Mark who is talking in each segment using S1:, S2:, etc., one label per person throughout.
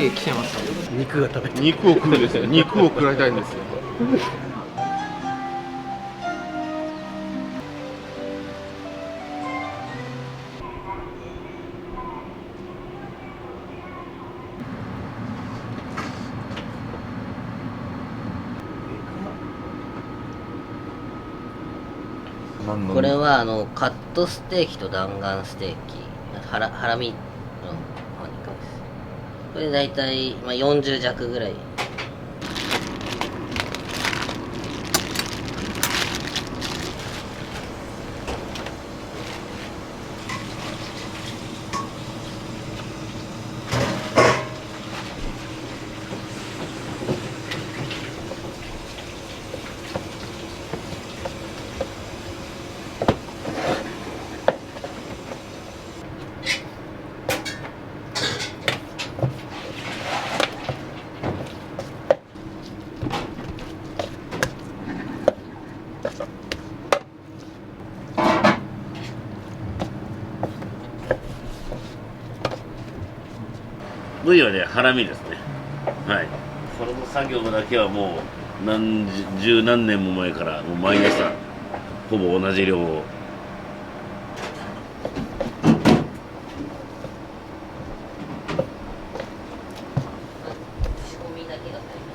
S1: で来てました。
S2: 肉が食べたい。
S3: 肉を食うんですよ。肉を食らいたいんですよ。
S4: これはカットステーキと弾丸ステーキ、ハラミのお肉です。これ大体、40弱ぐらい。
S5: 部位はね、ハラミですね。はい。それの作業だけはもう十何年も前からもう毎朝ほぼ同じ量を。
S4: 仕込みだけが大変。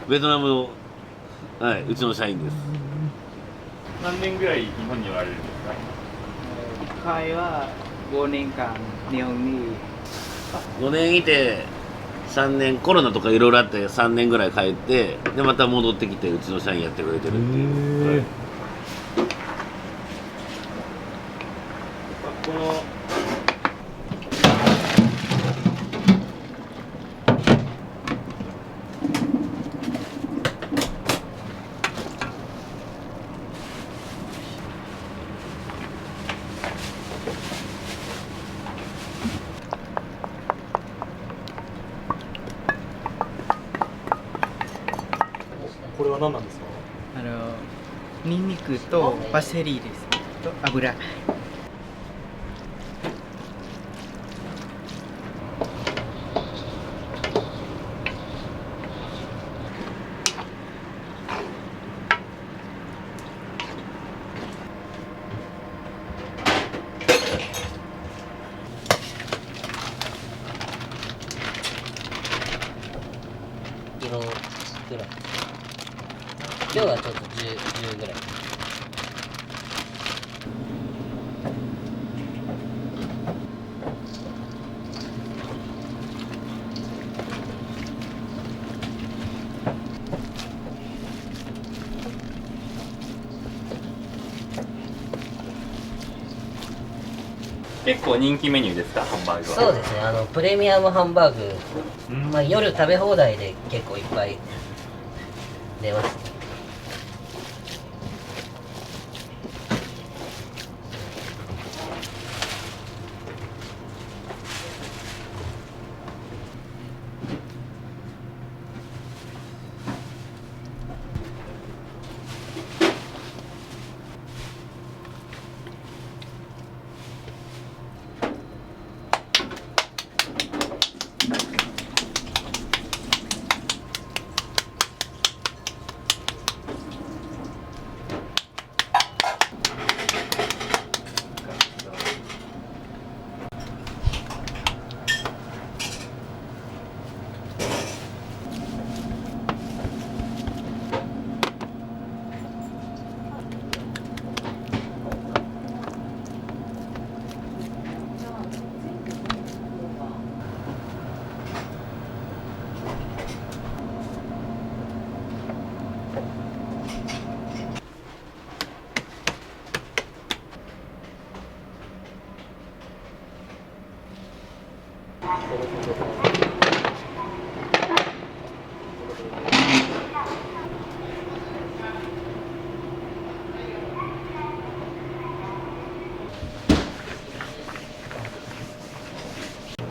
S5: ベトナムの、はい、うちの社員です。
S6: 何年ぐらい日本におられるんですか？
S1: 会は5年間日本に。
S5: 5年いて3年コロナとかいろいろあって3年ぐらい帰ってでまた戻ってきてうちの社員やってくれてるっていう、はい、
S6: この
S2: これは何なんですか？
S1: ニンニクとパセリです。と油。
S4: くらい。今日はちょっと10ぐらい。
S6: 結構人気メニューですか、ハンバーグは。
S4: そうですね、プレミアムハンバーグ、まあ、夜食べ放題で結構いっぱい出ますね。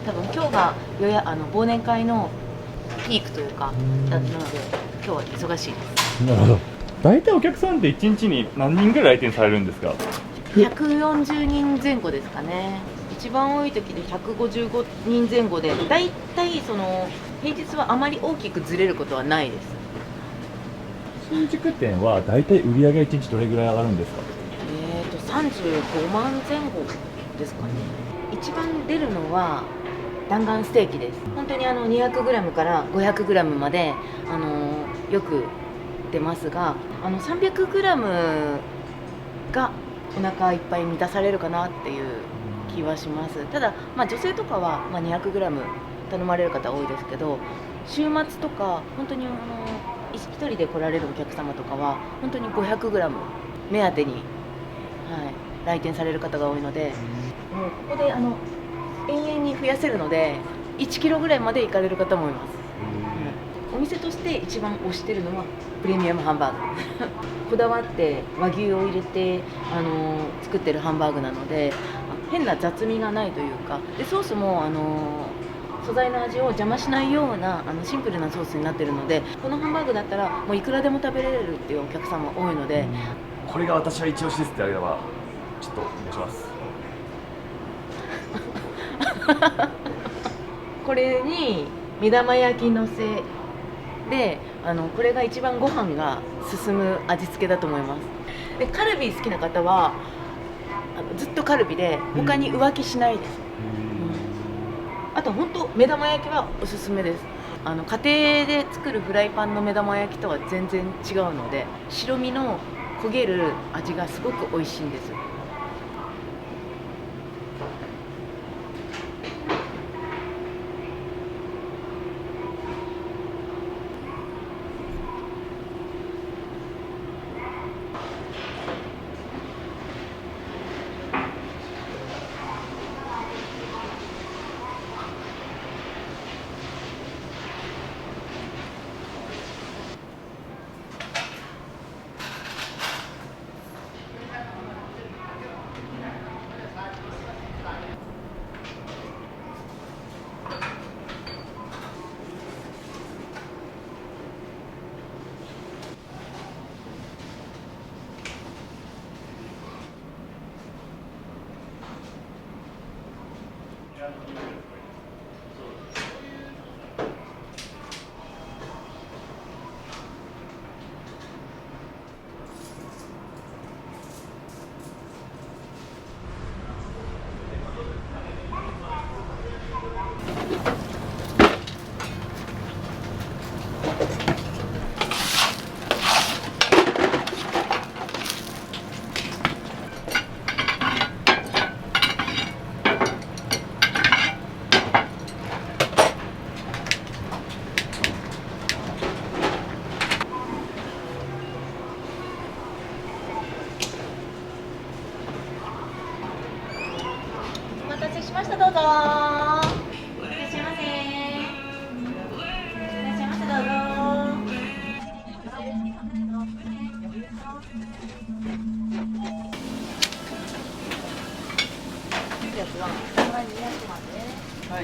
S7: 多分今日が忘年会のピークというかだったので、今日は忙しいです。
S6: なるほど。大体お客さんって1日に何人ぐらい来店されるんですか。
S7: 140人前後ですかね。一番多い時で155人前後で、だいたいその平日はあまり大きくずれることはないです。
S6: 新宿店は大体売り上げ1日どれぐらい上がるんですか。
S7: 35万前後ですかね。一番出るのは弾丸ステーキです。本当に200g から 500g までよく出ますが、300g がお腹いっぱい満たされるかなっていう気はします。ただ、女性とかは200g 頼まれる方多いですけど、週末とか本当に一人で来られるお客様とかは本当に 500g 目当てに、来店される方が多いので、もうここで延々に増やせるので1キロぐらいまで行かれる方もいます。お店として一番推してるのはプレミアムハンバーグこだわって和牛を入れて作ってるハンバーグなので、変な雑味がないというか、でソースも素材の味を邪魔しないようなシンプルなソースになってるので、このハンバーグだったらもういくらでも食べれるっていうお客様多いので、
S6: これが私は一押しですってあればちょっとお願いします。
S7: これに目玉焼きのせでこれが一番ご飯が進む味付けだと思います。でカルビ好きな方はずっとカルビで他に浮気しないです。あと本当目玉焼きはおすすめです。家庭で作るフライパンの目玉焼きとは全然違うので、白身の焦げる味がすごく美味しいんです。した。どうぞ。いらっしゃいませ。いらっしゃいませ。どうぞ。やつは200まで。
S1: はい。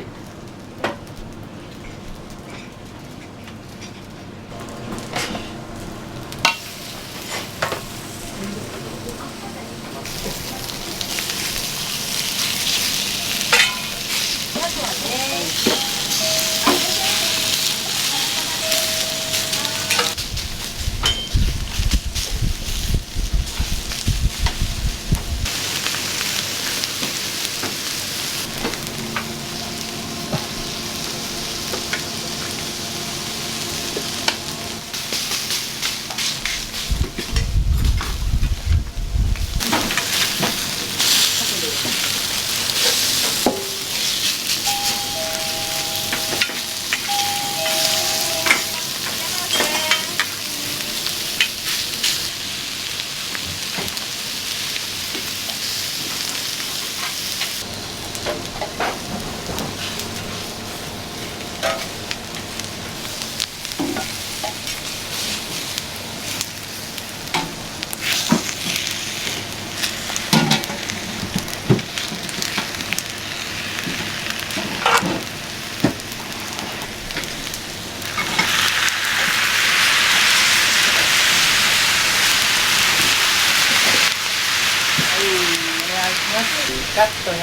S1: カット180、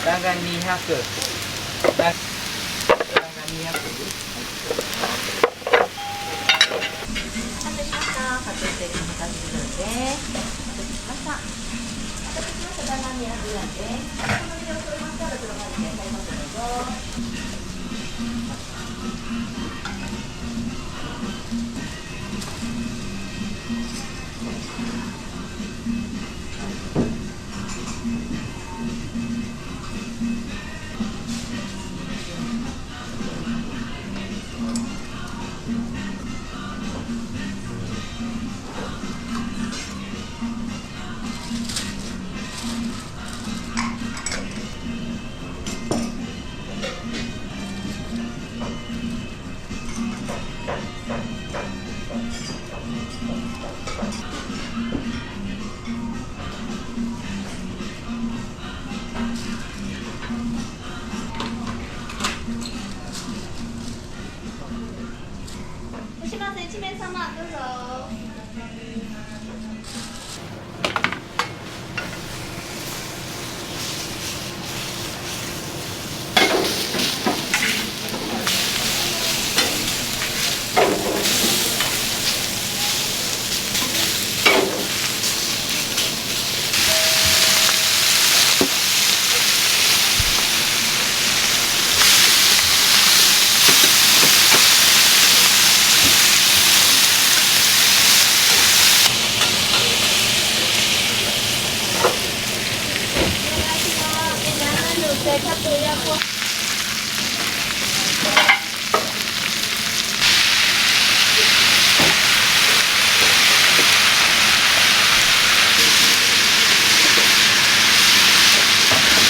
S1: 弾丸200、弾丸200。
S7: 完成しました。カットステーキの180円です。完成しました。完成しました。弾丸200円です。このvideoを撮りましたら、その前に買いますどうぞ。1名様どうぞ。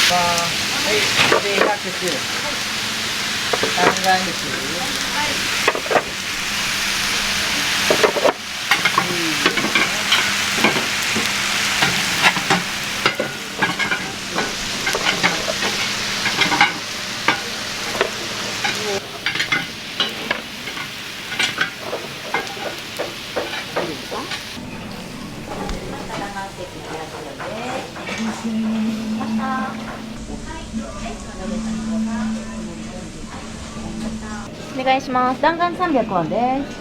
S1: はい、これ110。弾丸10。
S7: お願いします。弾丸300円です。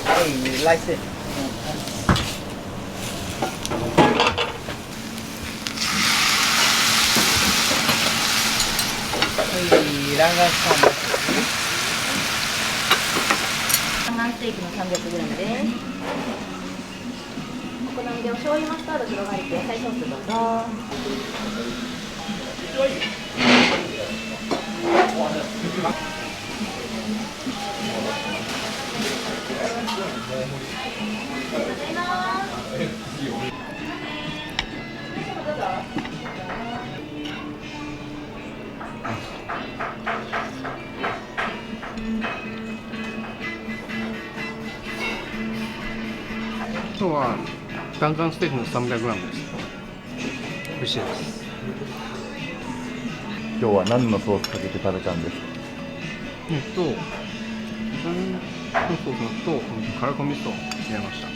S1: はい、ライス。弾丸
S7: 弾丸ステーキの300gです。好みでお醤油マスタード黒ガリック野菜ソースどうぞ。
S3: 今日は弾丸ステーキの 300g です。美味しいです。
S8: 今日は何のソースかけて食べたんですか？
S3: 豚のソースとカラコミ味噌を入れました。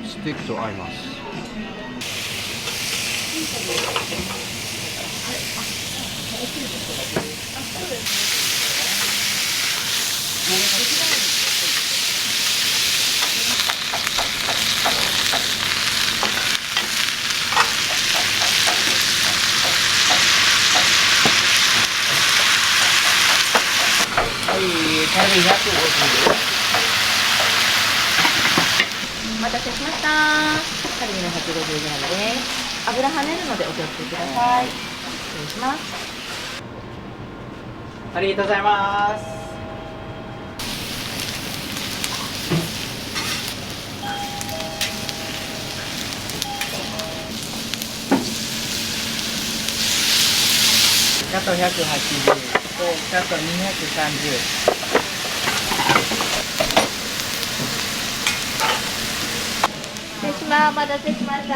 S3: ステーキと合います。
S1: カルビ150。
S7: お待たせしました。カルビの 150g です。油跳ねるのでお気をつけください。失礼します。
S1: ありがとうございます。カット180とカット230。
S7: 失礼します。お待たせしました。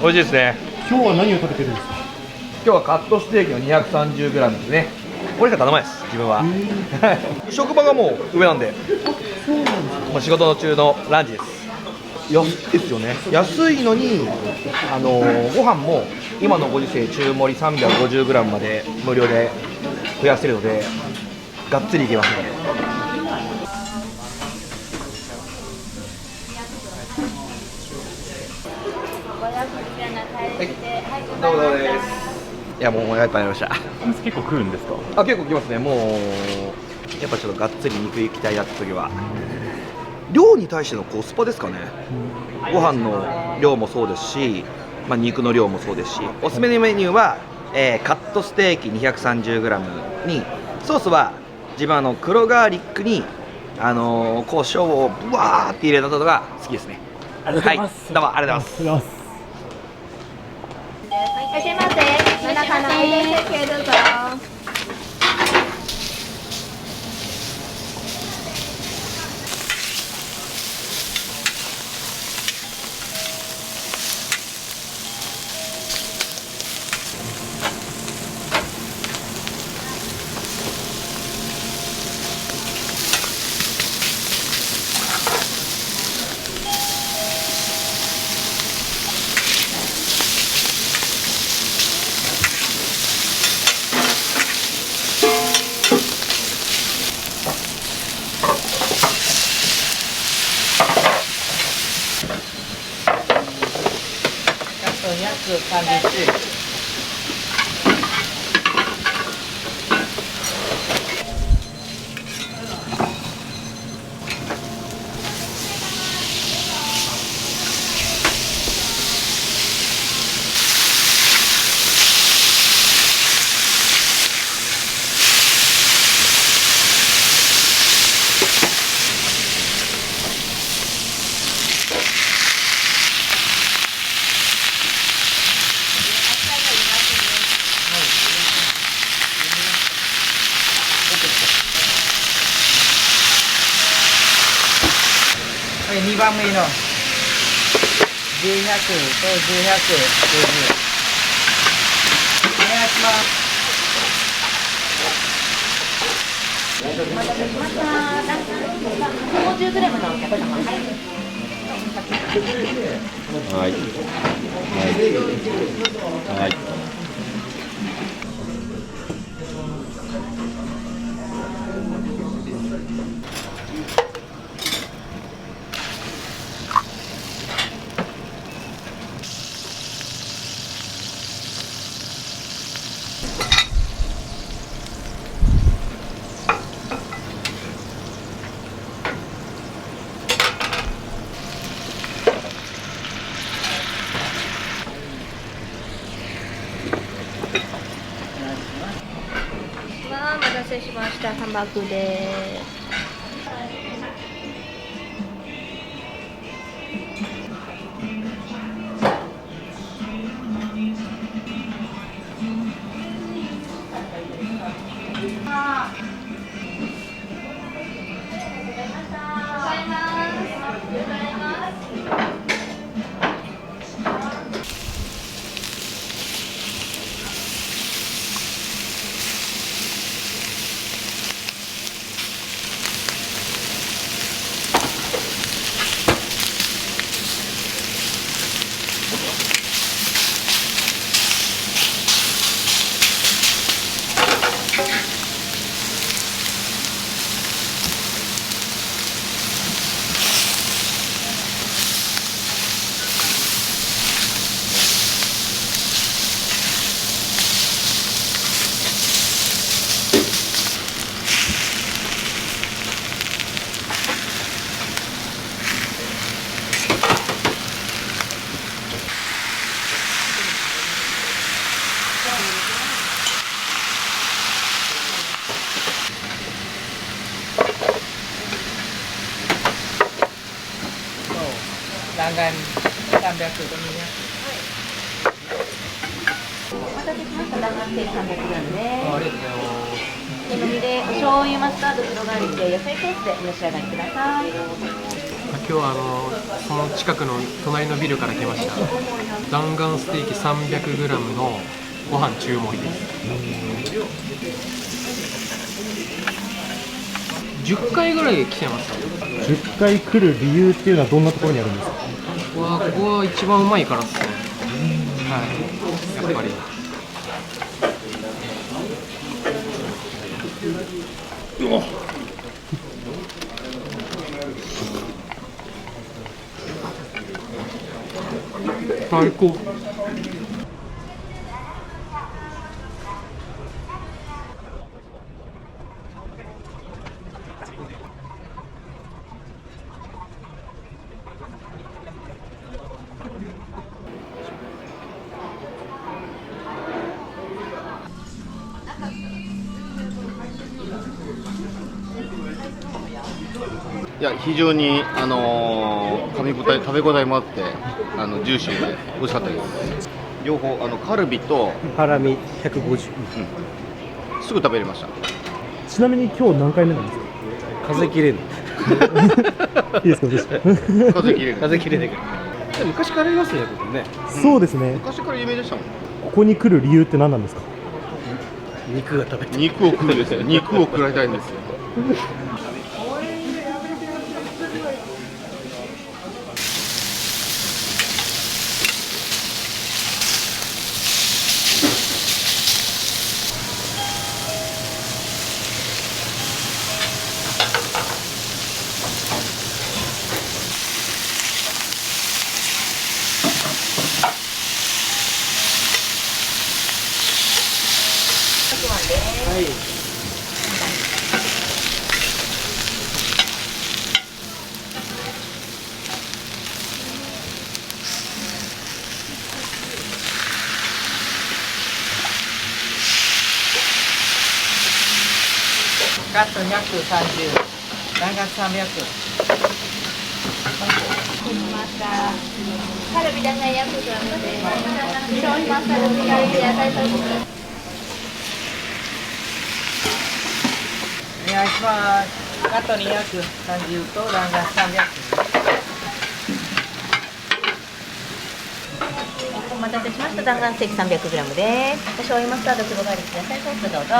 S9: 美味しいですね。
S2: 今日は何を食べてるんですか？
S9: 今日はカットステーキの 230g ですね。これしか頼まないです、自分は。職場がもう上なんで、もう仕事中のランチです。安いですよね。安いのに、ご飯も今のご時世中盛り 350g まで無料で増やせるので、がっつりいけますね。どうぞです。いや、もうお腹いっぱいになりました。
S8: 結構食うんですか？
S9: あ、結構来ますね。もうやっぱちょっとがっつり肉行きたいなって時は、量に対してのコスパですかね。ご飯の量もそうですし、肉の量もそうですし、おすすめのメニューは、カットステーキ 230g にソースは自分黒ガーリックに胡椒をブワーって入れたのが好きですね。
S2: ありがとうございます。
S9: はい、どうもありがとうございます。
S7: いらっしゃいませ。中のおいで設計どうぞ。
S1: 230。2番目の10、100と10、150。お願いします。
S7: お待たせしました。50g のお客様。
S8: はい。はい。
S10: ました。ハンバーグです。
S1: 弾丸300と200。
S7: お待たせしました。弾丸ステーキ 300g です。
S1: ありがとうございます。
S7: お好みでお醤油、マスタード、黒ガーリックで野菜ソースでお召し上がりください。
S3: 今日はその近くの隣のビルから来ました。弾丸ステーキ 300g のご飯中盛りです。10回ぐらい来てます。
S2: 10回来る理由っていうのはどんなところにあるんですか？
S3: ここは一番うまいからっすね。はい、やっぱり。最高。
S11: いや非常に噛み応え、食べ応えもあってジューシーで美味しかったです。両方カルビと
S2: ハラミ150、
S11: すぐ食べれました。
S2: ちなみに今日何回目なんですか？
S3: 風切れる。
S2: いいですか？
S11: 風切れる。
S3: 風切れてくる。昔からありますね、ここね。
S2: そうですね。
S11: 昔から有名でしたもん。
S2: ここに来る理由って何なんですか？
S3: 肉が食べたい。
S11: 肉を食うんですよ。肉を食らいたいんですよ。
S1: カット230、弾丸300。
S10: ました。カルビ弾丸約グラムで、醤油マスタード黒ガーリックで野菜ソース。
S1: お願いします。カット230と弾丸300。
S7: お待たせしました。弾丸ステーキ 300g です。お醤油、マスタード、黒ガーリック、野菜ソースどうぞ。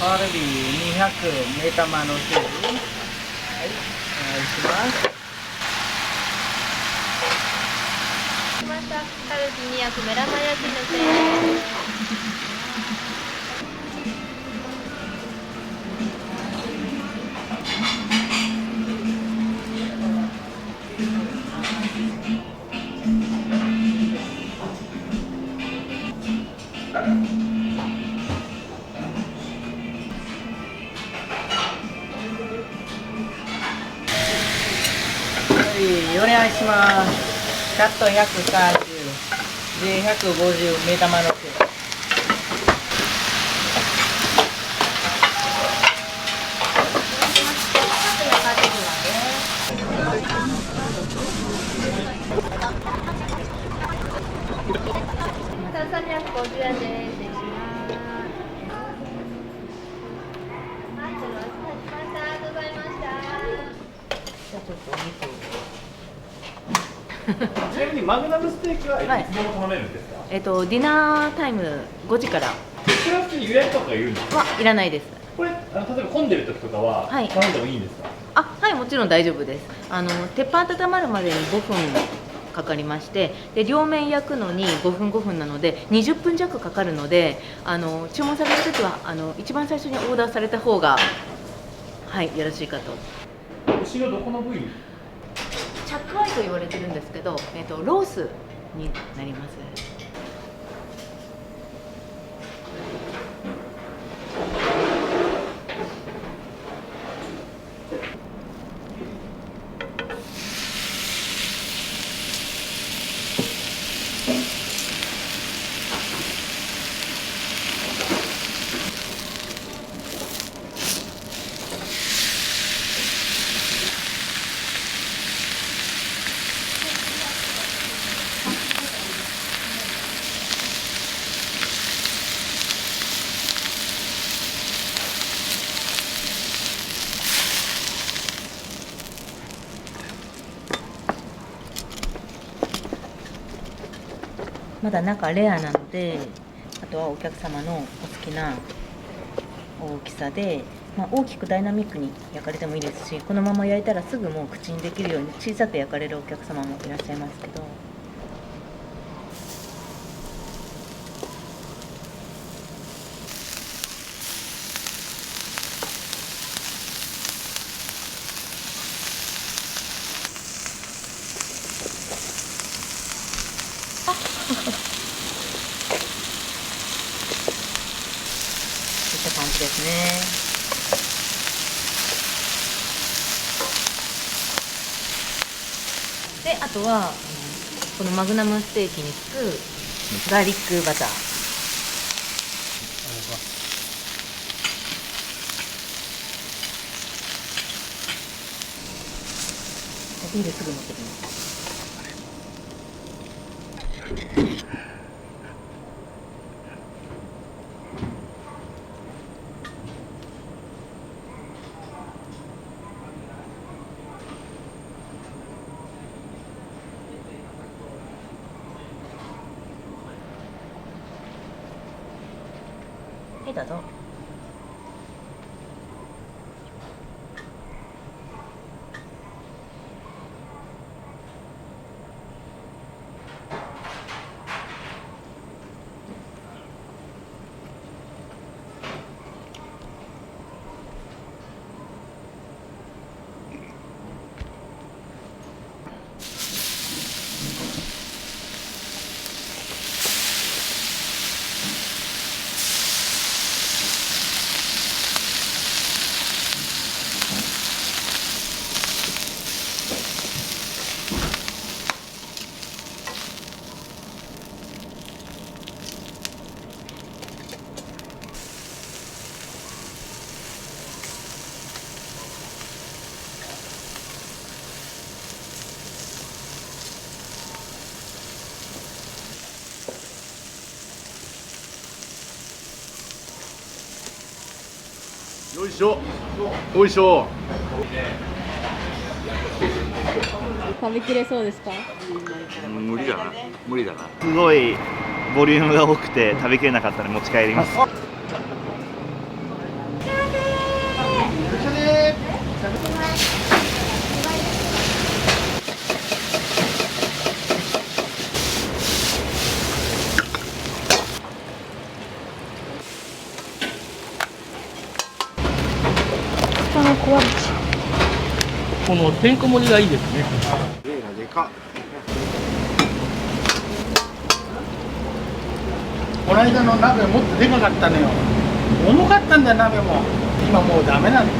S1: カルビ200目玉のせい。はい、お願いします。
S10: またカルビ200目玉焼きのせい。
S1: お願いします。カット130で150目玉のせい。
S10: 350円です。
S6: ちなみにマグナムステーキはいつでも頼めるんですか？
S7: ディナータイム5時から
S6: これは普通に予約とかいるんですか？
S7: はいらないです。
S6: これ例えば混んでる時とかは
S7: はい
S6: 頼んでもいいんですか？
S7: はい、もちろん大丈夫です。鉄板温まるまでに5分かかりまして、で両面焼くのに5分5分なので20分弱かかるので、注文される時は一番最初にオーダーされた方がよろしいかと。
S6: 牛のどこの部位？
S7: チャックアイと言われてるんですけど、ロースになります。まだ中レアなので、あとはお客様のお好きな大きさで、大きくダイナミックに焼かれてもいいですし、このまま焼いたらすぐもう口にできるように小さく焼かれるお客様もいらっしゃいますけど。こんな感じですね。で、あとはこのマグナムステーキにつくガーリックバター。ビールすぐ持ってきます。はい、どうぞ。
S11: よいしょ。よいしょ。
S12: 食べきれそうですか？
S11: 無理だな。無理だな。
S13: すごいボリュームが多くて食べきれなかったので持ち帰ります。このてんこ盛りがいいですね。
S14: でかっ。この間の鍋もっとでかかったのよ。重かったんだよ鍋も。今もうダメなんだよ。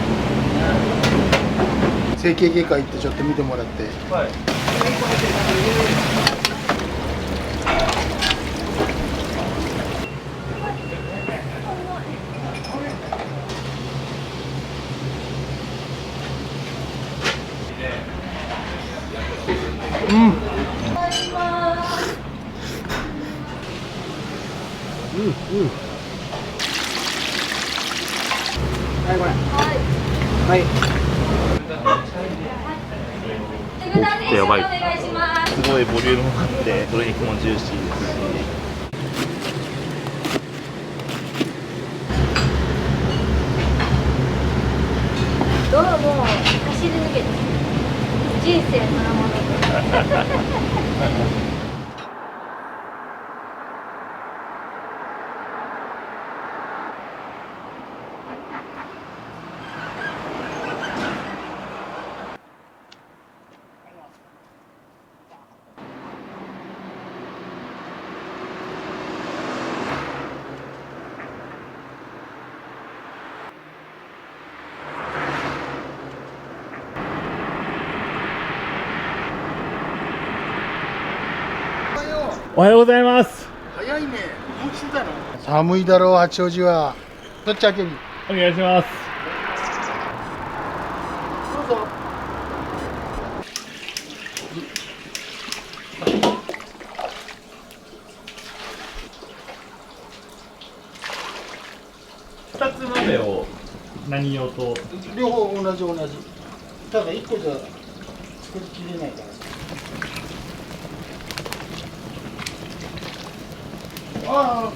S14: 整形外科行ってちょっと見てもらって。はい。
S13: うん。
S14: はい、これ。はい。
S8: 大きくてやばい。すごいボリュームがあって、鶏肉もジューシーですし。
S10: どうも走り抜けて人生そのもの。
S2: おはようございます。
S14: 早いね。もうしてたの。寒いだろう八王子は。どっち開ける？
S2: お願いします。
S14: どうぞ。
S2: 2つ鍋を何用と？
S14: 両方同じ。ただ1個じゃ作りきれないから。ああ。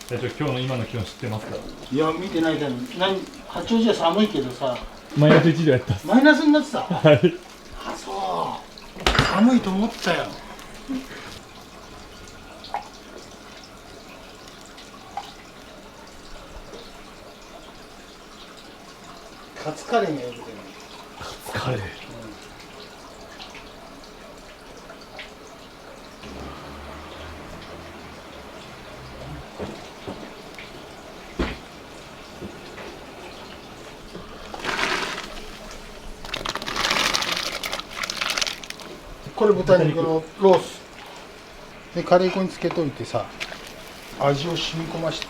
S2: 社長、今日の今の気温知ってますか？
S14: いや、見てないけど、八王子は寒いけどさ。
S2: マイナス1度やったっす。
S14: マイナスになってた。
S2: はい。
S14: あ、そう。寒いと思ったよ。カツカレーがよく出る。
S2: カツカレー。
S14: これ豚肉のロースでカレー粉につけといてさ、味を染み込まして。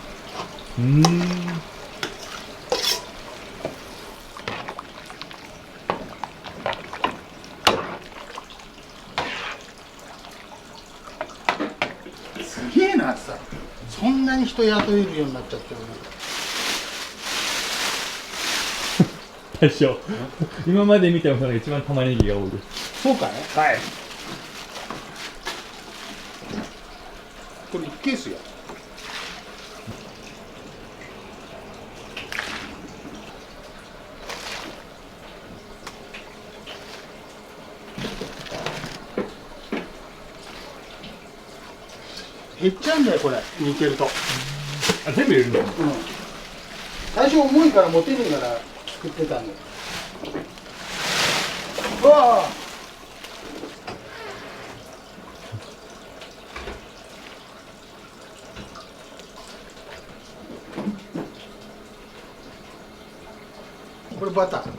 S14: すげえなさ、そんなに人雇えるようになっちゃってるね。
S2: 大将、今まで見てもその一番玉ねぎが多いです。
S14: そうかね。はい。これ1ケースよ。減っちゃうんだよこれ、煮てると。
S2: あ、全部入れるの？
S14: 最初重いから持てねえから作ってたんだよ。うわあ。これバター。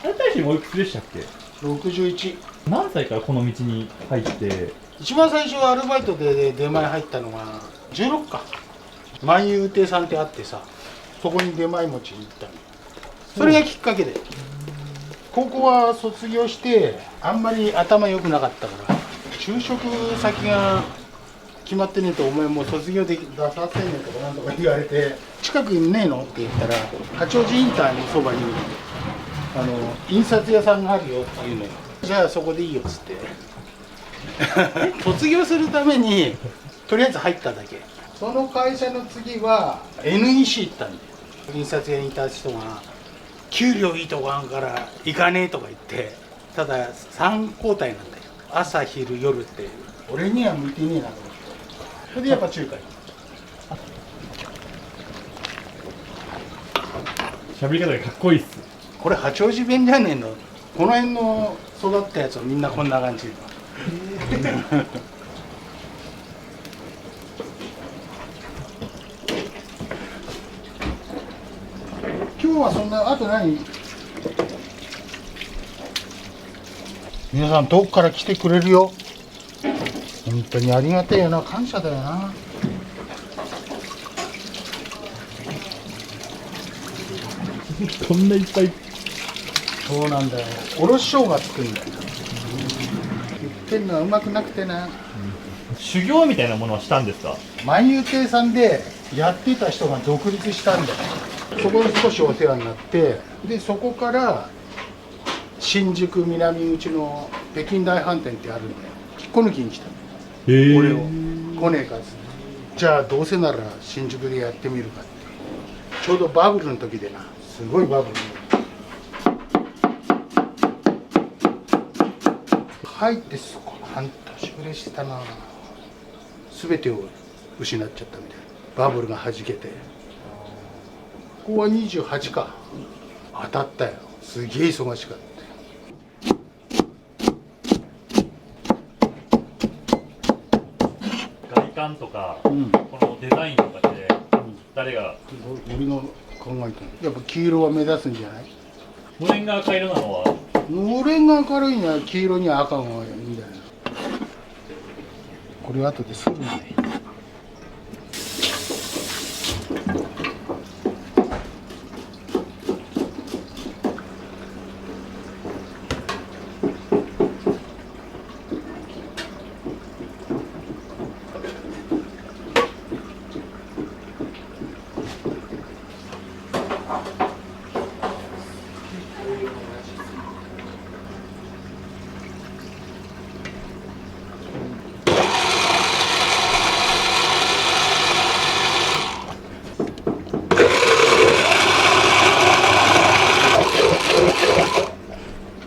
S2: 大使おいくつでしたっけ
S14: ？61。
S2: 何歳からこの道に入って？
S14: 一番最初はアルバイトで出前入ったのが16か。万有亭さんってあってさ、そこに出前持ちに行ったの。それがきっかけで。高校は卒業してあんまり頭良くなかったから、就職先が決まってねえとお前もう卒業で出させんねんとかなんとか言われて、近くにねえのって言ったら八王子インターのそばに印刷屋さんがあるよっていうのよ。じゃあそこでいいよっつって卒業するためにとりあえず入っただけ。その会社の次は NEC 行ったんだよ。印刷屋にいた人が給料いいとこあんから行かねえとか言って、ただ3交代なんだよ。朝昼夜って俺には向いてねえなと思って、それでやっぱ中華に。
S2: 喋り方がかっこいいっす。
S14: これ八王子弁じゃねえの。この辺の育ったやつはみんなこんな感じ。今日はそんな、あと何？皆さん遠くから来てくれるよ。本当にありがたいよな、感謝だよな。
S2: こんないっぱい。
S14: そうなんだよ。おろし生姜作るんだよ。言ってんのはうまくなくてな。
S2: 修行みたいなものはしたんですか？
S14: 万有亭さんでやってた人が独立したんだよ。そこに少しお世話になって、でそこから新宿南口の北京大飯店ってあるんだよ。引っこ抜きに来たの。俺を来ねえかっつって、じゃあどうせなら新宿でやってみるかって。ちょうどバブルの時でな、すごいバブル。入って半年ぐらいしてたな。全てを失っちゃったみたいな。バブルがはじけて。ここは28か。当たったよ。すげえ忙しかった。
S2: 外観とか、このデザインとかって誰が？
S14: 俺が考えたの。やっぱ黄色は目立つんじゃない？
S2: のれんが赤色なのは？
S14: のれんが明るいのは黄色に赤がいいんだよ。これ後でするんだよ。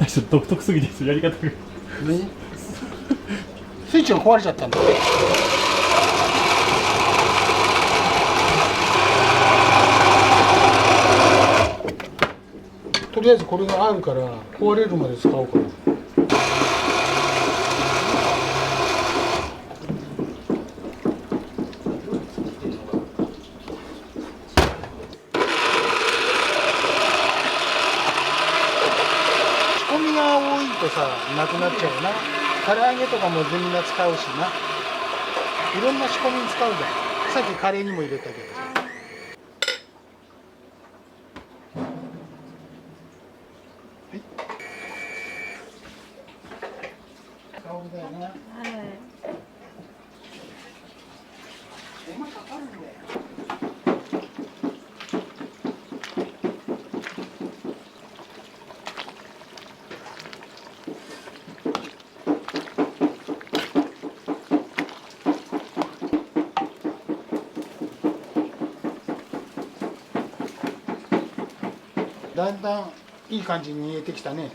S2: ちょっと独特すぎです、やり方が。
S14: スイッチが壊れちゃったんだ。とりあえずこれがあるから壊れるまで使おうかな。仕込みが多いとさ、なくなっちゃうよな。唐揚げとかもみんな使うしな。いろんな仕込みに使うじゃん。さっきカレーにも入れたけどさ。顔だよな。はい。手間かかるんだよ。だんだんいい感じに煮えてきたね。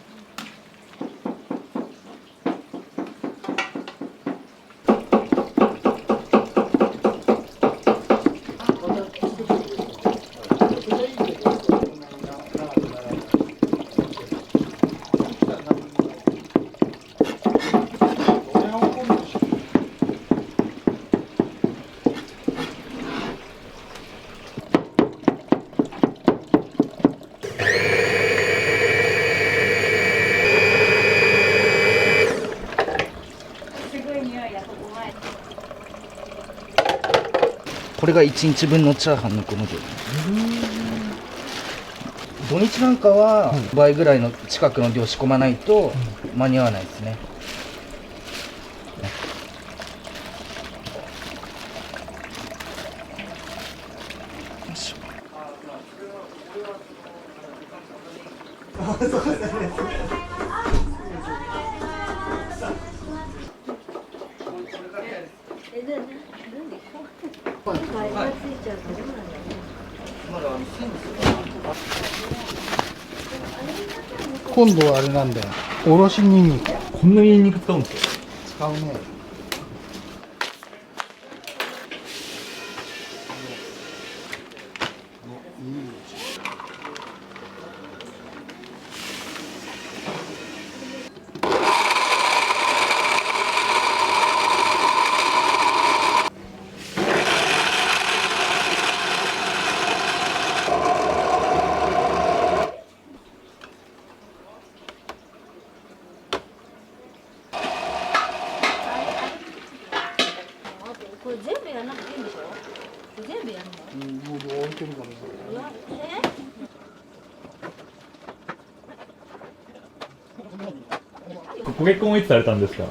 S9: これが1日分のチャーハンのこの量。土日なんかは倍ぐらいの近くの量仕込まないと間に合わないですね。
S7: ついちゃうとどうなんだろう。
S9: まだセンスが
S14: 今度はあれなんだよ、おろしにんにく。
S2: こんなにニンニク使うんですか？
S14: 使うね。
S10: これ全部やらなくていいんでしょ？全部やるの？
S14: もう置いてるからね。
S2: ご結婚はいつされたんですか？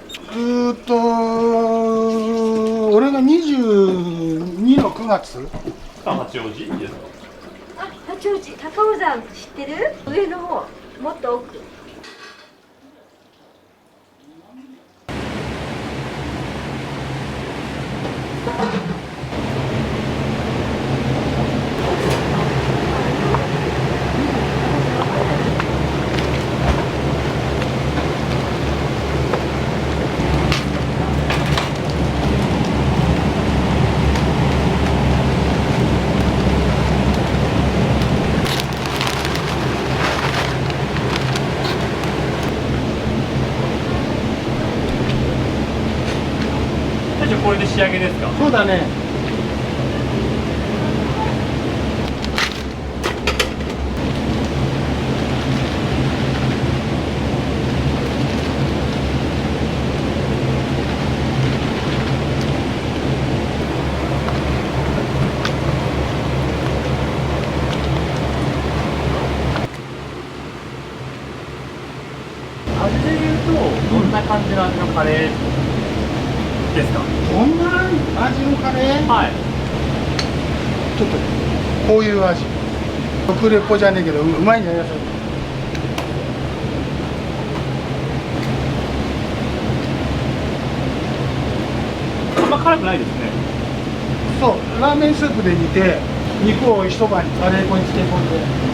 S14: 俺が22の9月。
S2: 八王子ですか？
S10: あ、八王子、高尾山知ってる？上の方、もっと奥。
S2: これで仕上げですか？
S14: そうだね。
S2: 味で言うとどんな感じの味のカレーですか？
S14: どんな味のカレー？
S2: はい。
S14: ちょっとこういう味。食レポじゃねえけどうまいんじゃないですか。
S2: あんま辛くないですね。
S14: そう、ラーメンスープで煮て肉を一晩カレー粉に漬け込んで。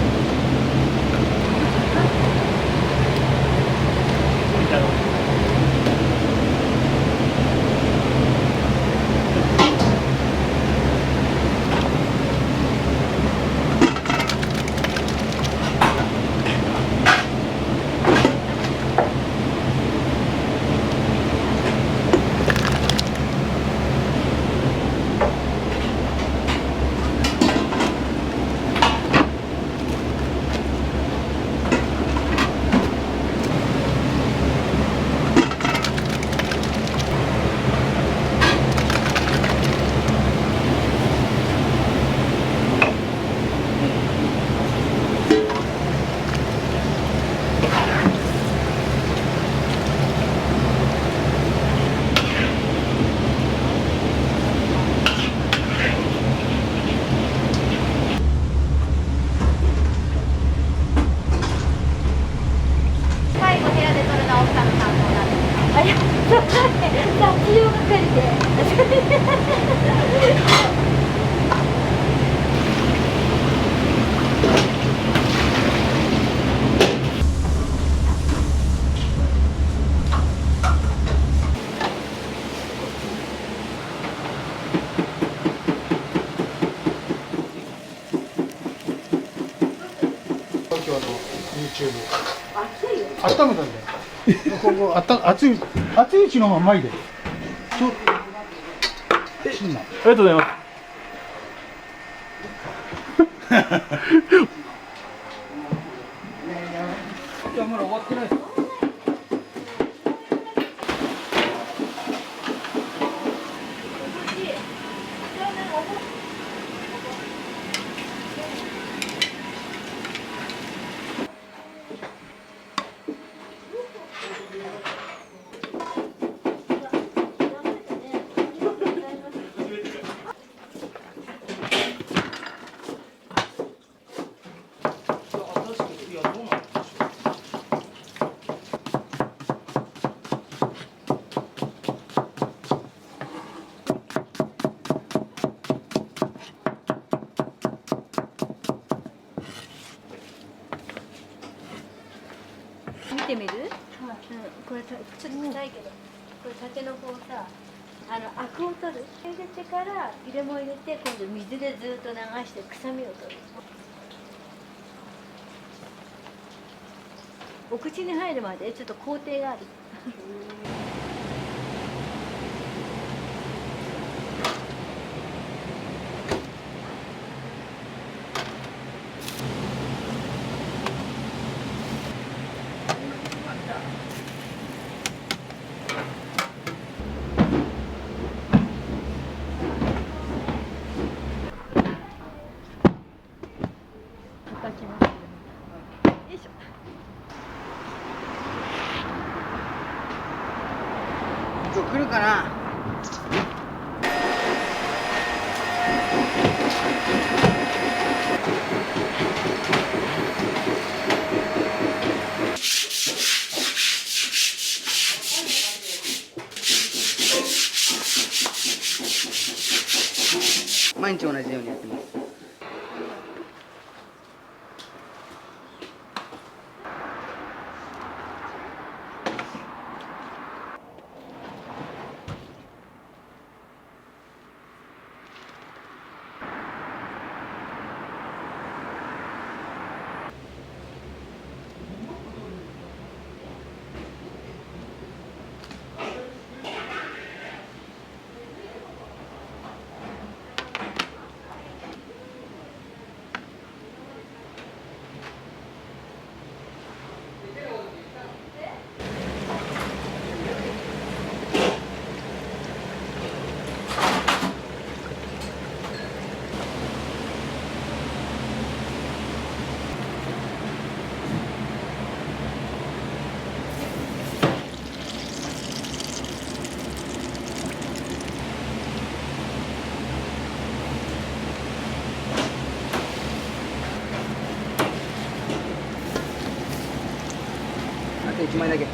S10: 最後部屋で撮るのは奥さんの担当なんですか？あ、いや、そうだね。雑用係で。
S14: 東京の YouTube。温めたんだよ。ここ熱いうちのままいで。ちょっと。
S2: ありがとうございます。
S14: いやまだ終わってないですか？
S15: タケノコをさ、アクを取る。入れてから入れも入れて、今度水でずっと流して臭みを取る。お口に入るまでちょっと工程がある。
S1: 来るかな。毎日同じようにやってます。あと1枚だけ。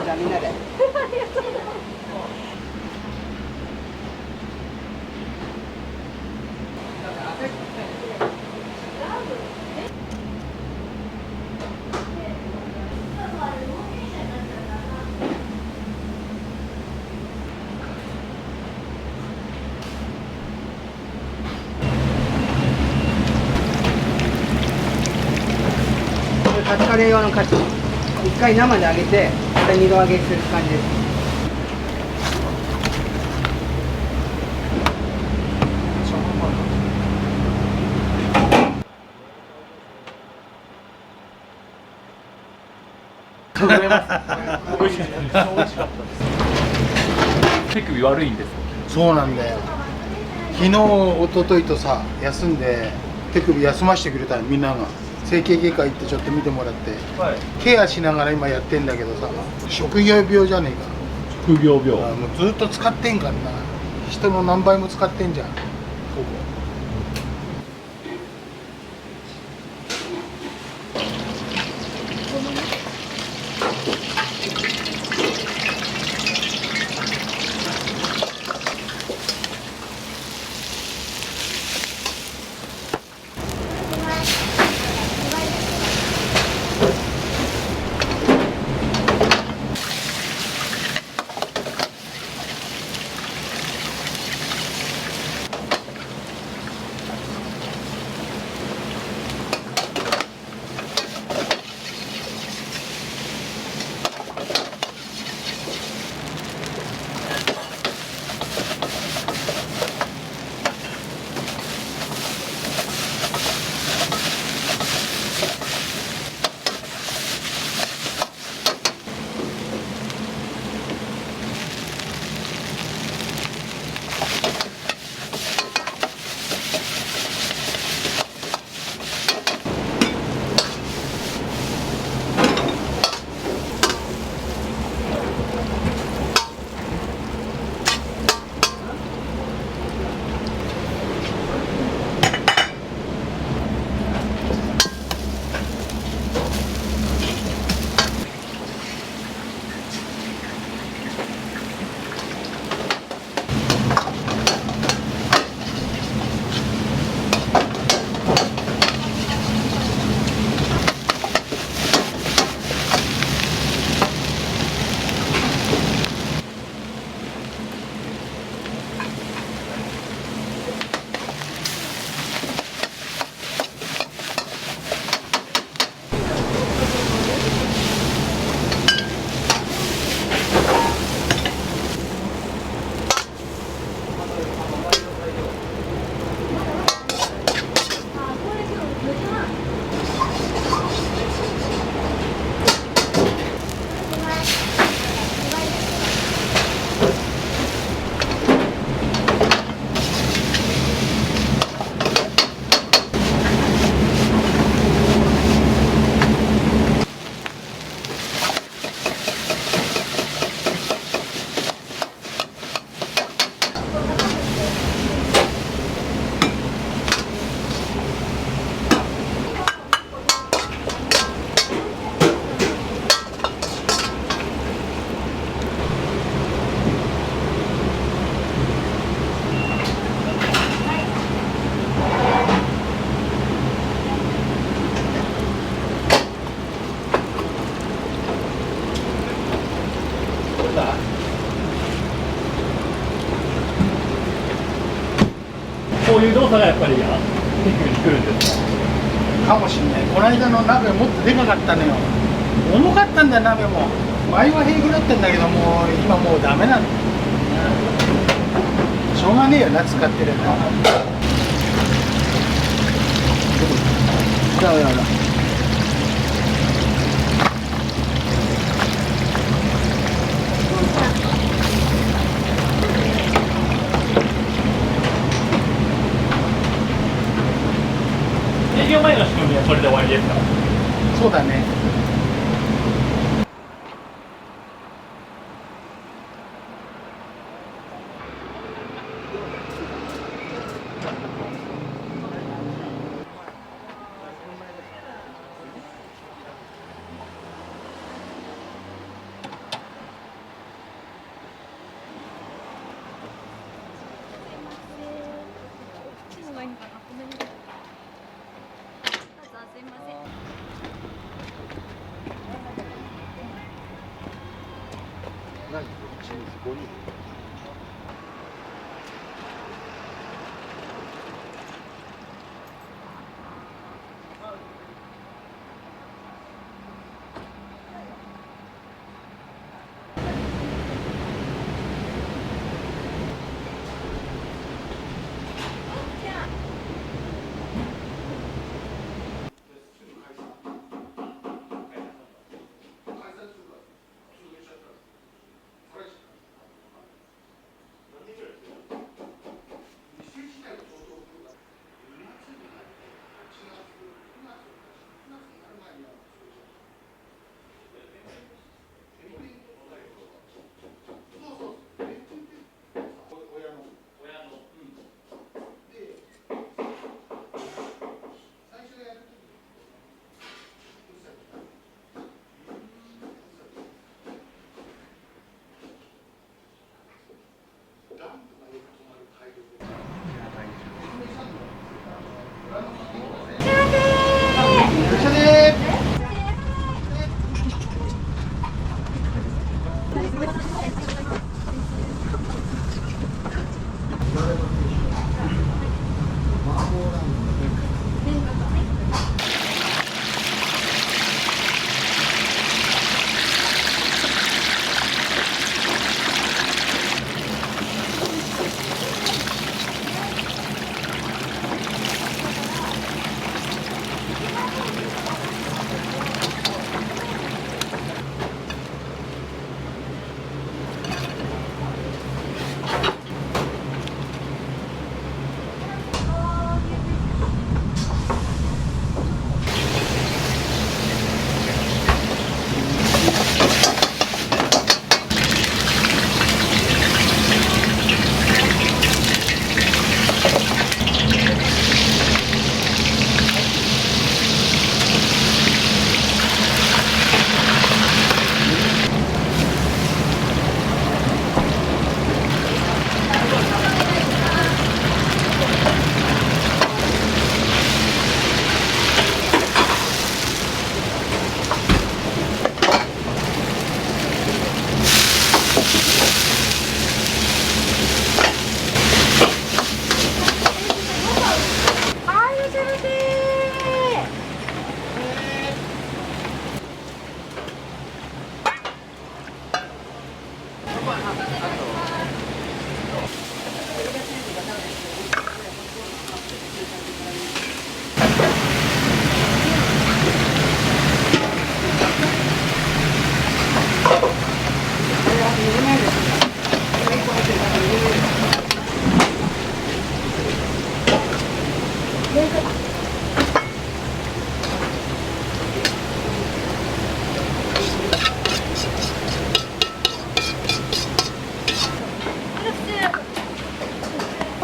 S1: じゃあみんなで。カツカレー用のカツ、一回生で揚げて、また二度揚げする感じです。
S2: 美味しかったです。手首悪いんです。
S14: そうなんだよ。昨日一昨日とさ休んで手首休ませてくれたみんなが整形外科行ってちょっと見てもらって、ケアしながら今やってんだけどさ、職業病じゃねえか。
S2: 職業病。
S14: もうずっと使ってんからな。人の何倍も使ってんじゃん。ほぼ。
S2: こういう動作がやっぱり手首にくるんです
S14: かもしんない。この間の鍋もっとでかかったのよ。重かったんだよ鍋も。前は平気だったんだけども今もうダメなんだよ。しょうがねえよな使ってるの。だだだ。
S2: 営業前の仕組みはそれで終わりですか？
S14: そうだね。何？チーズ5人。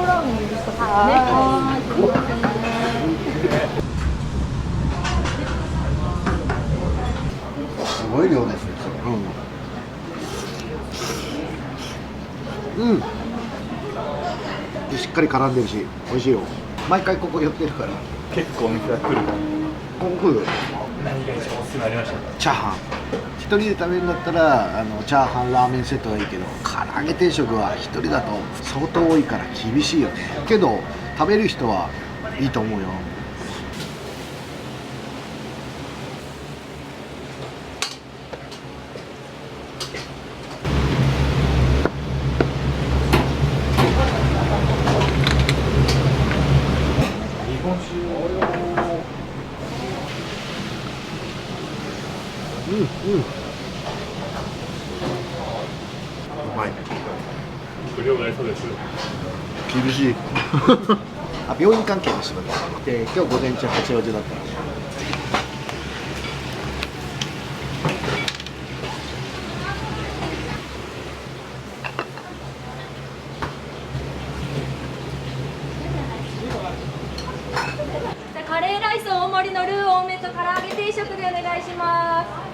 S12: ラーメンですか？はい、すみません。
S16: すごい量ですよ。うん。しっかり絡んでるし、美味しいよ。毎回ここ寄ってるから。
S8: 結構お店は来る。
S16: ここ来る。
S8: 何が一番おすすめありましたか？
S16: チャーハン。一人で食べるんだったらチャーハンラーメンセットはいいけど、唐揚げ定食は一人だと相当多いから厳しいよね。けど食べる人はいいと思うよ。うまい。
S6: 不良がありそうです。
S16: 厳しい。あ、病院関係の仕事で、今日午前中八王子だった。
S10: カレーライス大盛りのルー多めと唐揚げ定食でお願いします。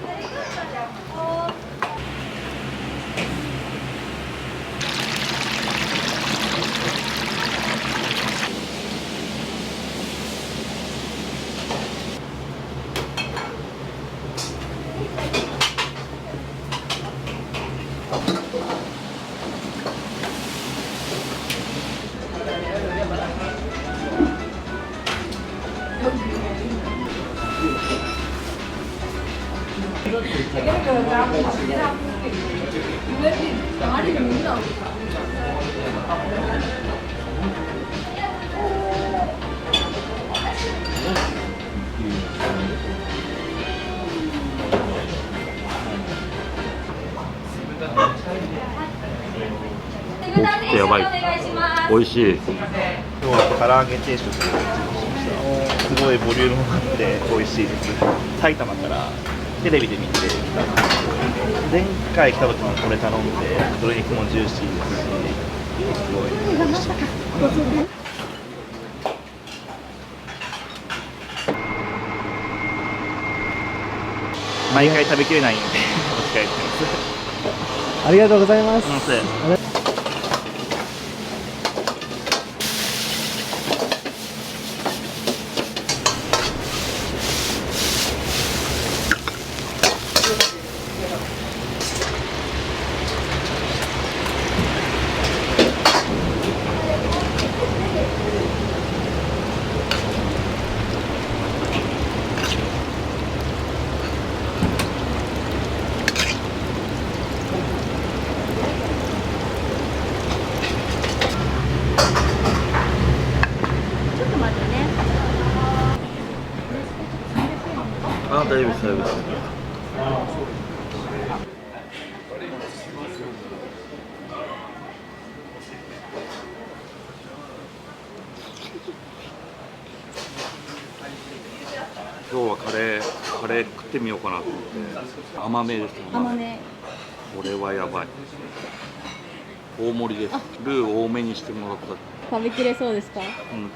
S11: やばい。美味しい。
S8: 今日は唐揚げ定食をしました。すごいボリュームがあって美味しいです。埼玉からテレビで見て前回来た時もこれ頼んで、鶏肉もジューシーですし、すごい美味しい。毎回食べきれないんでお付き合いしてます。
S17: ありがとうございます。
S11: あ、大丈夫です、大丈夫です。今日はカレー食ってみようかなと思って甘めです。
S12: 甘め。
S11: これはやばい。大盛りです。ルー多めにしてもらった。
S12: 食べきれそうですか？
S11: うん、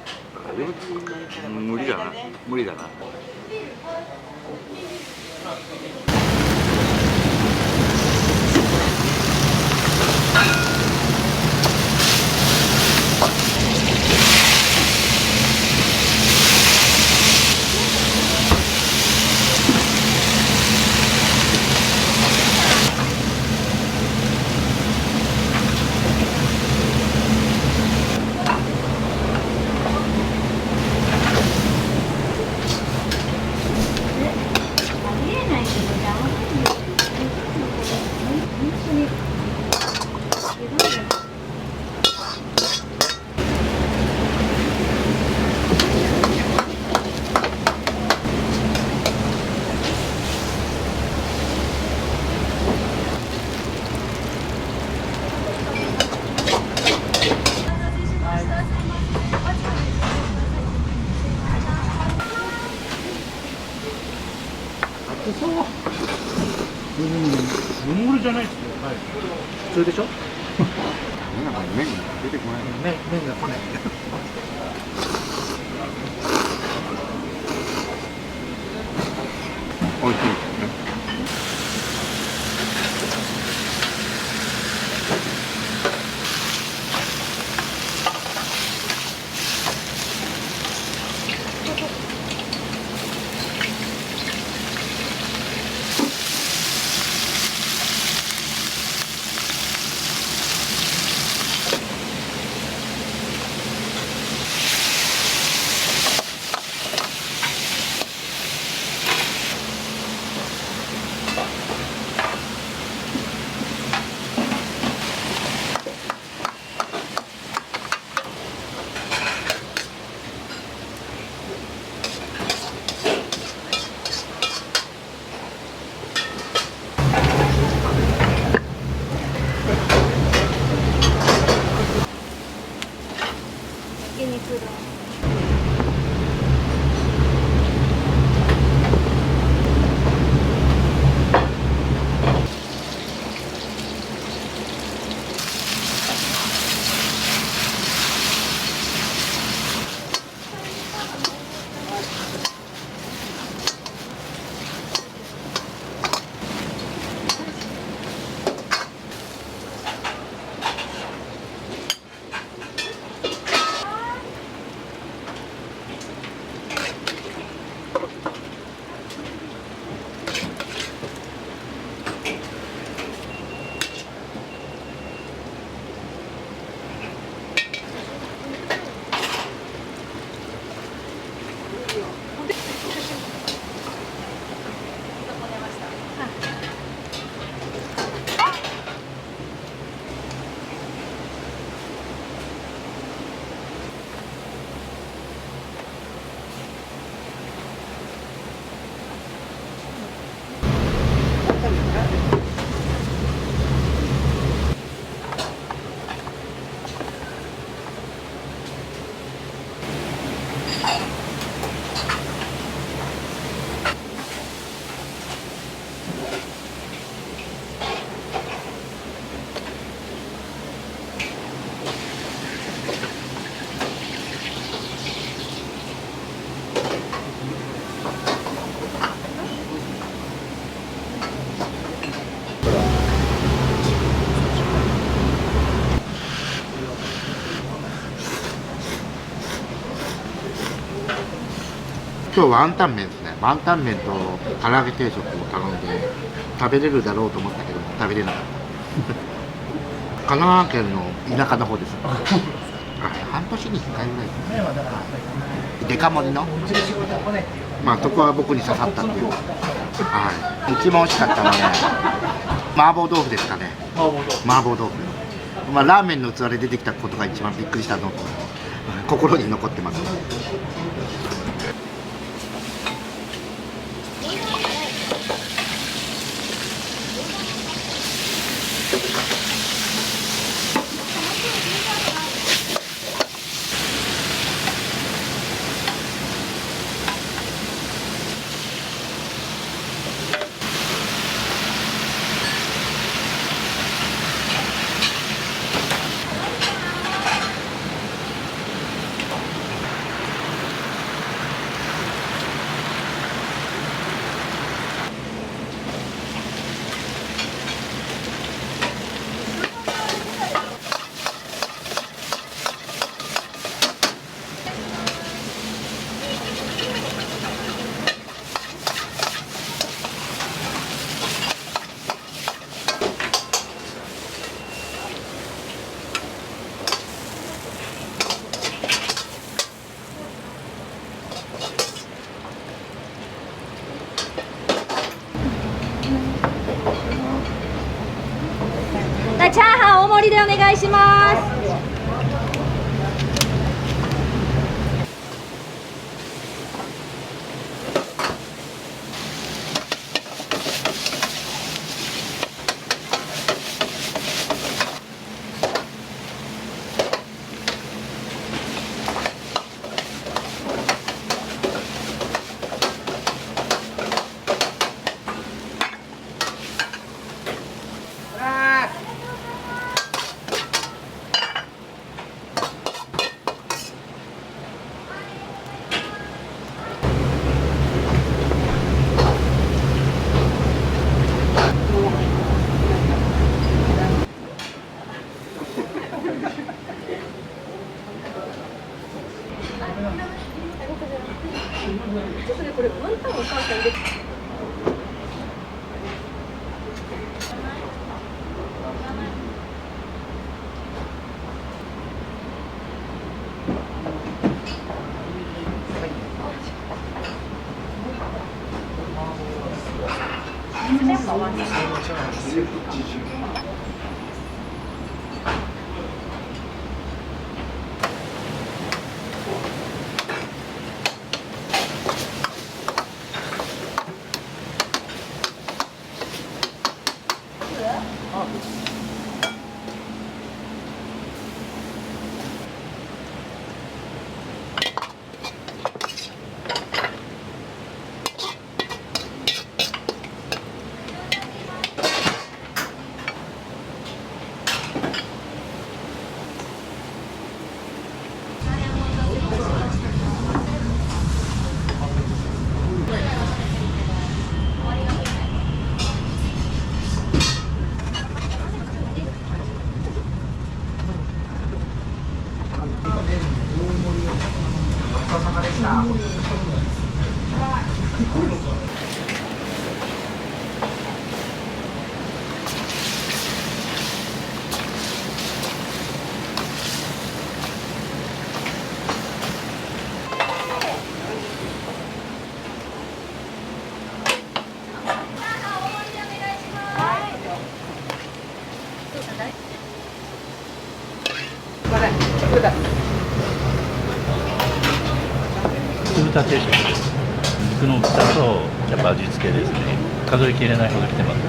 S11: 無理だな。無理だな。
S14: 大盛りじゃないですよ。はい。
S16: 普通でしょ？麺が出てこない。
S14: 麺が来ない。
S16: 美味しいですね。
S10: 焼肉だ。
S16: 今日ワンタン麺ですね。ワンタン麺と唐揚げ定食を頼んで食べれるだろうと思ったけど食べれなかった神奈川県の田舎の方です半年に1回ぐらいですね。デカ盛りのまあそこは僕に刺さったっていう、はい、一番美味しかったのはね麻婆豆腐ですかね。麻婆豆腐、まあ、ラーメンの器で出てきたことが一番びっくりしたのと心に残ってます。
S10: チャーハン大盛りでお願いします。
S12: ちょっとね、これワンタンを母さん入れて。
S17: 酢豚定食です。肉の大きさとやっぱ味付けですね。数えきれないほど来てます。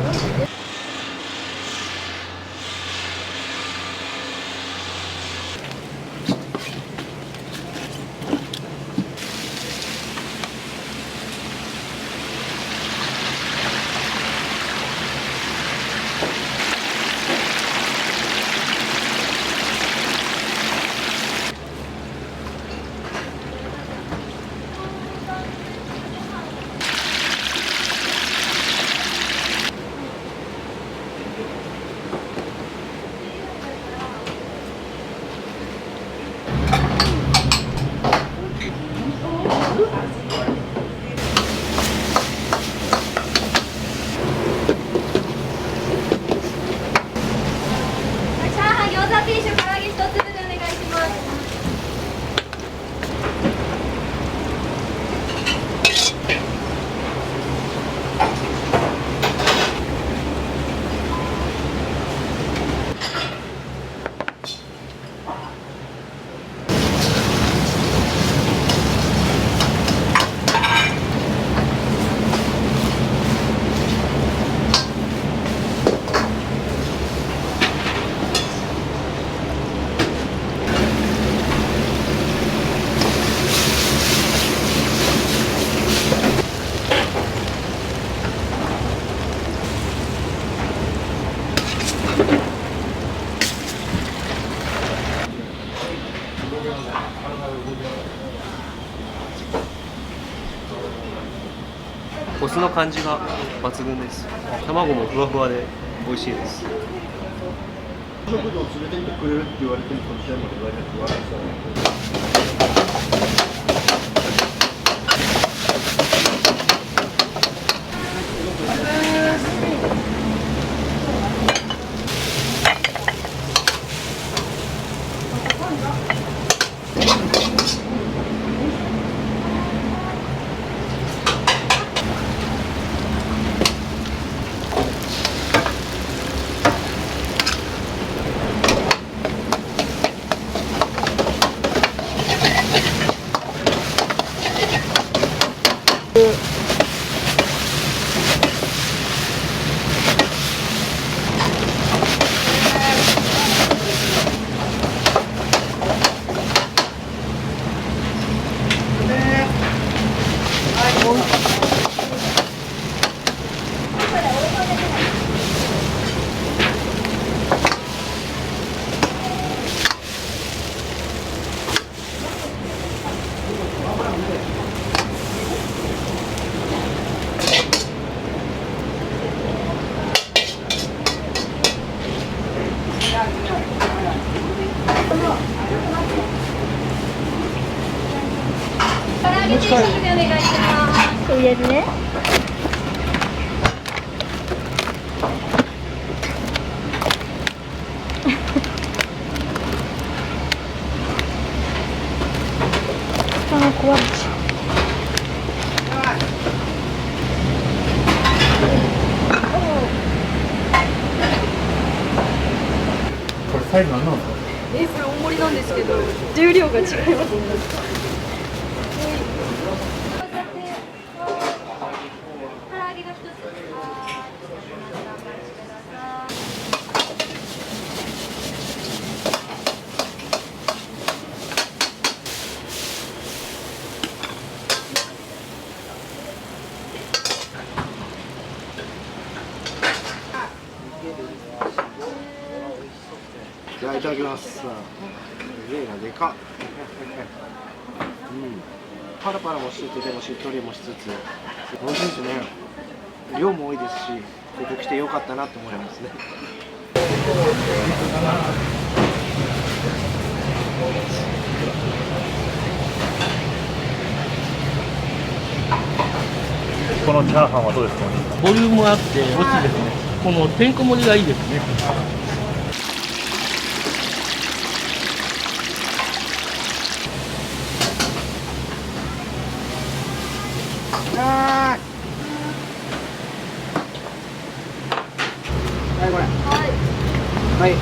S3: お酢の感じが抜群です。卵もふわふわで美味しいです。
S18: 食堂連れて行ってくれるって言われても、この点まで言われて言われ
S10: げ定食でお願いします。上でね。あー、壊れちゃう。
S2: これサイズ何なんですか？
S12: これ大盛りなんですけど重量が違いますね。
S18: じゃあいただきます。上がでかっ。パラパラもしてて、でもしっとりもしつつ、美味しいですね。量も多いですし、ここ来てよかったなと思いますね。
S2: このチャーハンはどうですか？
S13: ボリュームあって美味しいですね。このてんこ盛りがいいですね。
S18: はいこれ。はい。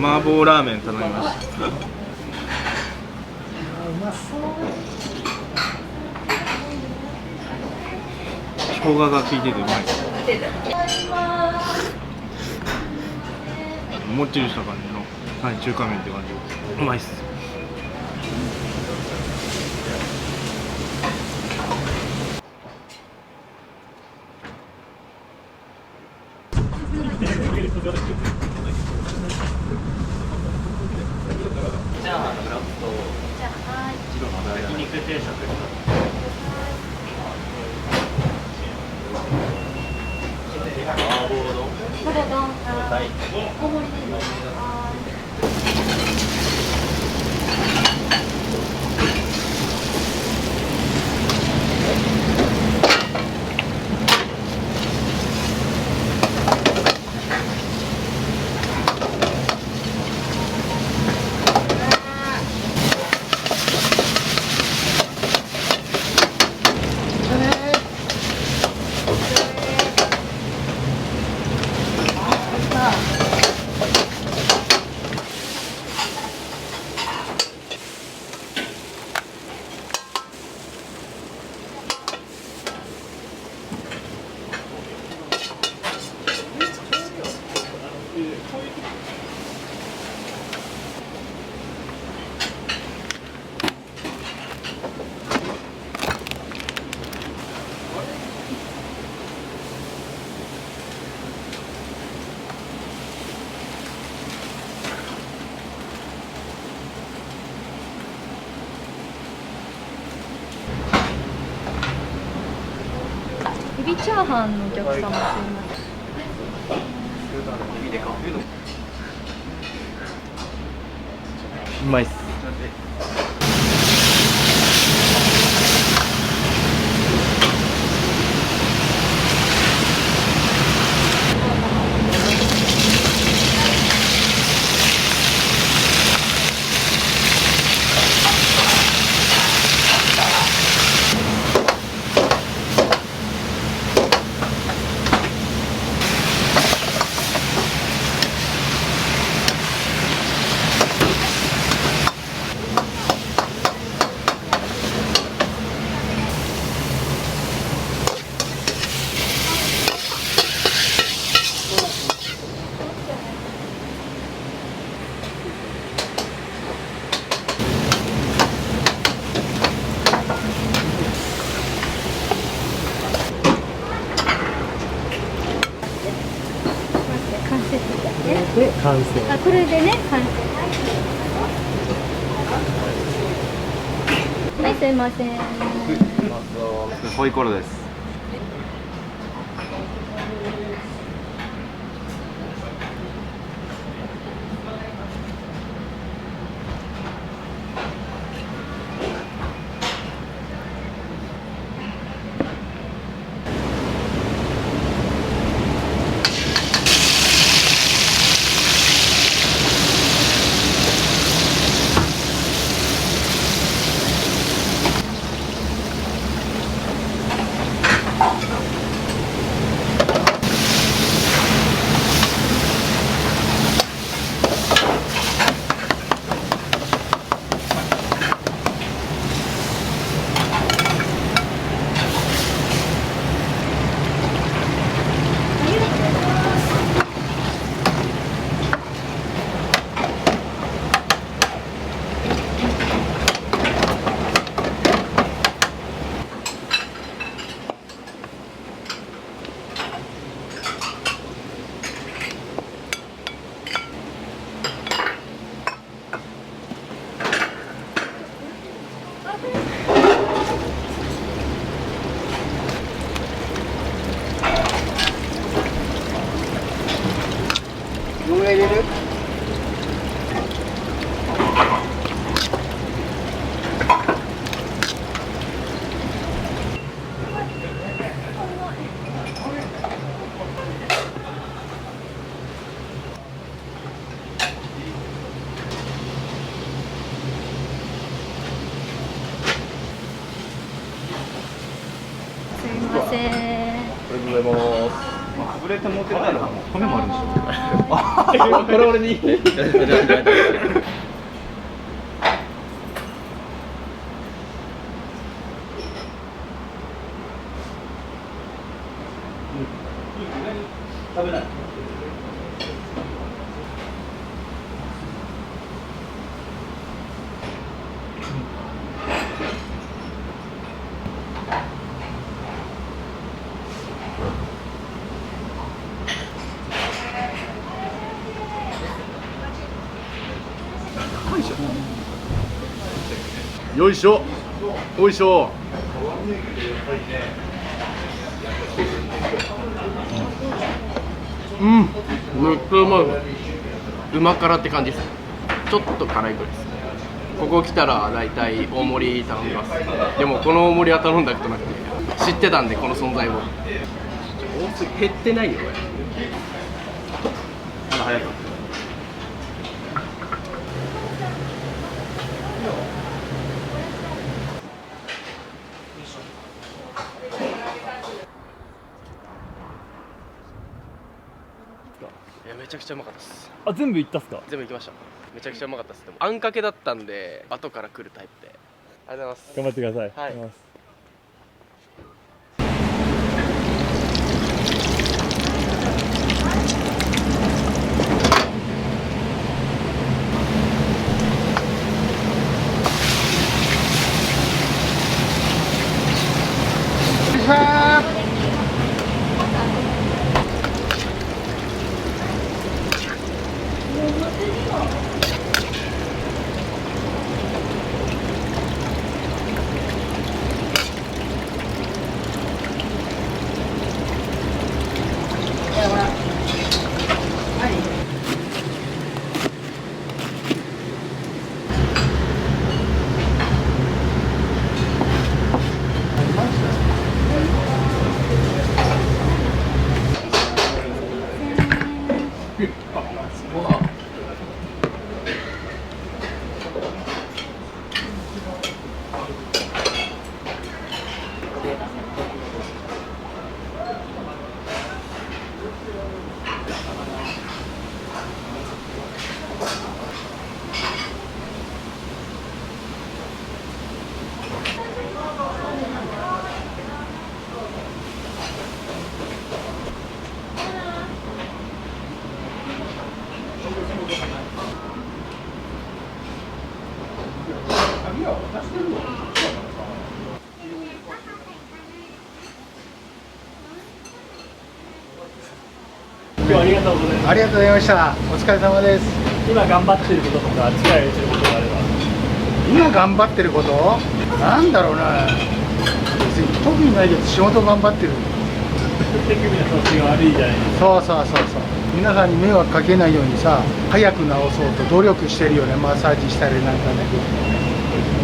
S8: 麻婆ラーメン頼みました。生姜が効いててうまい。もっちりした感じの、はい、中華麺って感じ。うまいっす。
S1: チャーハンのブロックと焼肉定食。麻婆丼。はい。大盛りで。
S12: エビチャーハンのお客様すみません。
S2: うまいっす。
S15: 完成。あ、これでね、完成。はい、すいません。
S9: ホイコーローです。
S18: どんぐらい入れる？
S15: すいません。
S9: ありがとうございます。
S8: ブレード持ってたら米もあるんでしょ。
S9: これ俺に。
S2: 食べない。
S11: よいしょ。よいしょ。
S18: うん、めっちゃうまい。うま辛って感じです。ちょっと辛いくらいです。ここ来たら大体大盛り頼みます。でもこの大盛りは頼んだことなくて、知ってたんでこの存在を。多すぎ減ってないよこれ。まだ早いか。めちゃくちゃうまかったです。
S2: あ、全部いったっすか？
S18: 全部いきました。めちゃくちゃうまかったです。でもあんかけだったんで後から来るタイプで。ありがとうございます。
S2: 頑張ってください。
S18: はい。
S2: 今日はありがとうございます。
S14: ありがとうございました。お疲れ様です。
S2: 今頑張ってることとか力入れてることがあれば。
S14: 今頑張ってることなんだろうな。別に特にないけど仕事頑張ってる。
S2: 手首の調子が悪いじゃないですか。
S14: そう皆さんに迷惑かけないようにさ、早く治そうと努力してるよね。マッサージしたりなんかね。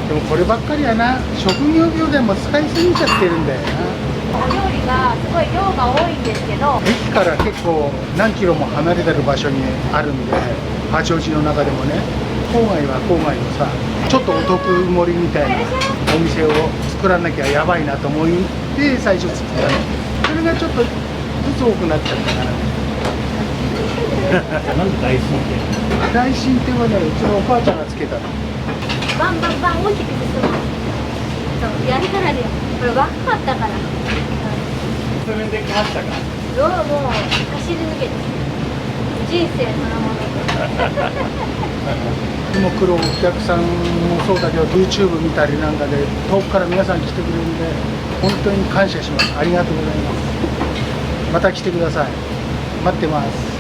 S14: でもこればっかりはな、職業病でも使いすぎちゃってるんだよな。
S15: お料理がすごい量が多いんですけど、
S14: 駅から結構何キロも離れてる場所にあるんで、八王子の中でもね、郊外は郊外のさ、ちょっとお得盛りみたいなお店を作らなきゃやばいなと思って最初作ったの。それがちょっとずつ多くなっちゃったからね。
S2: なんで大進展？
S14: 大進展はね、うちのお母ちゃんがつけたの。
S15: バンバンバン大きく進む。そうやるからね、これ若かったから。
S2: それできましたか？
S15: もう走り抜けて人生そのもの。
S14: でも来るお客さんもそうだけど YouTube 見たりなんかで遠くから皆さん来てくれるんで本当に感謝します。ありがとうございます。また来てください。待ってます。